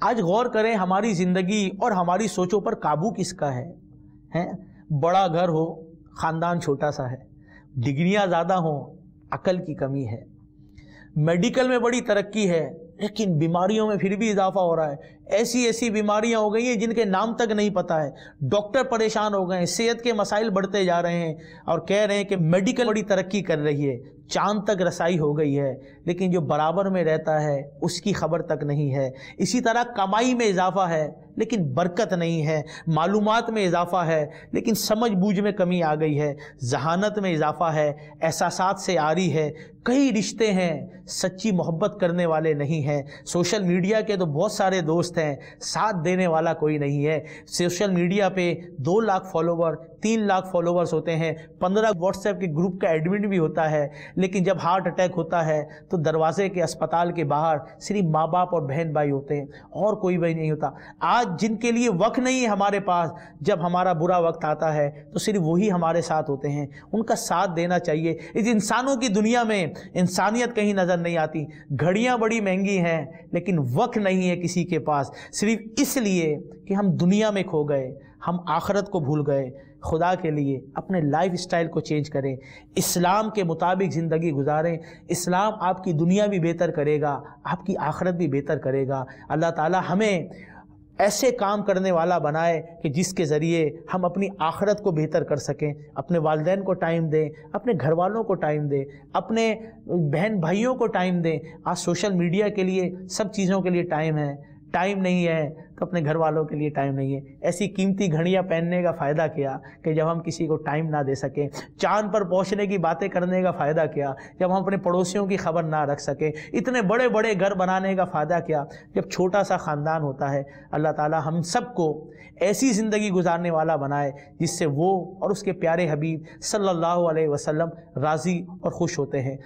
آج غور کریں ہماری زندگی اور ہماری سوچوں پر قابو کس کا ہے؟ بڑا گھر ہو خاندان چھوٹا سا ہے، ڈگریاں زیادہ ہوں عقل کی کمی ہے، میڈیکل میں بڑی ترقی ہے لیکن بیماریوں میں پھر بھی اضافہ ہو رہا ہے، ایسی ایسی بیماریاں ہو گئی ہیں جن کے نام تک نہیں پتہ ہے، ڈاکٹر پریشان ہو گئے ہیں، صحت کے مسائل بڑھتے جا رہے ہیں اور کہہ رہے ہیں کہ میڈیکل بڑی ترقی کر رہی ہے، چاند تک رسائی ہو گئی ہے، لیکن جو برابر میں رہتا ہے اس کی خبر تک نہیں ہے۔ اسی طرح کمائی میں اضافہ ہے لیکن برکت نہیں ہے، معلومات میں اضافہ ہے لیکن سمجھ بوجھ میں کمی آ گئی ہے، ذہانت میں اضافہ ہے، احساسات سے عاری ہے، کئی رشتے ہیں سچی محبت کرنے والے نہیں ہیں، سوشل میڈیا کے تو بہت سارے دوست ہیں، ساتھ دینے والا کوئی نہیں ہے۔ سوشل میڈیا پہ 2 لاکھ فالوور 3 لاکھ فالوورز ہوتے ہیں، 15 واٹس ایپ کے گروپ کا ایڈمن بھی ہوتا ہے، لیکن جب ہارٹ اٹیک ہوتا ہے تو دروازے کے اسپتال کے باہر صرف ماں باپ اور بہن بھائی ہوتے ہیں اور کوئی بھی نہیں ہوتا۔ آج جن کے لیے وقت نہیں ہے ہمارے پاس، جب ہمارا برا وقت آتا ہے تو صرف وہی ہمارے ساتھ ہوتے ہیں، ان کا ساتھ دینا چاہیے۔ اس انسانوں کی دنیا میں انسانیت کہیں نظر نہیں آتی، گھڑیاں بڑی مہنگی ہیں لیکن وقت نہیں ہے کسی کے پاس، صرف اس لیے کہ ہم دنیا میں کھو گئے، ہم آخرت کو بھول گئے۔ خدا کے لیے اپنے لائف اسٹائل کو چینج کریں، اسلام کے مطابق زندگی گزاریں، اسلام آپ کی دنیا بھی بہتر کرے گا، آپ کی آخرت بھی بہتر کرے گا۔ اللہ تعالی ہمیں ایسے کام کرنے والا بنائے کہ جس کے ذریعے ہم اپنی آخرت کو بہتر کر سکیں، اپنے والدین کو ٹائم دیں، اپنے گھر والوں کو ٹائم دیں، اپنے بہن بھائیوں کو ٹائم دیں۔ آج سوشل میڈیا کے لیے سب چیزوں کے لیے ٹائم ہے، ٹائم نہیں ہے تو اپنے گھر والوں کے لیے ٹائم نہیں ہے۔ ایسی قیمتی گھڑیاں پہننے کا فائدہ کیا کہ جب ہم کسی کو ٹائم نہ دے سکیں، چاند پر پہنچنے کی باتیں کرنے کا فائدہ کیا جب ہم اپنے پڑوسیوں کی خبر نہ رکھ سکیں، اتنے بڑے بڑے گھر بنانے کا فائدہ کیا جب چھوٹا سا خاندان ہوتا ہے۔ اللہ تعالی ہم سب کو ایسی زندگی گزارنے والا بنائے جس سے وہ اور اس کے پیارے حبیب صلی اللہ علیہ وسلم راضی اور خوش ہوتے ہیں۔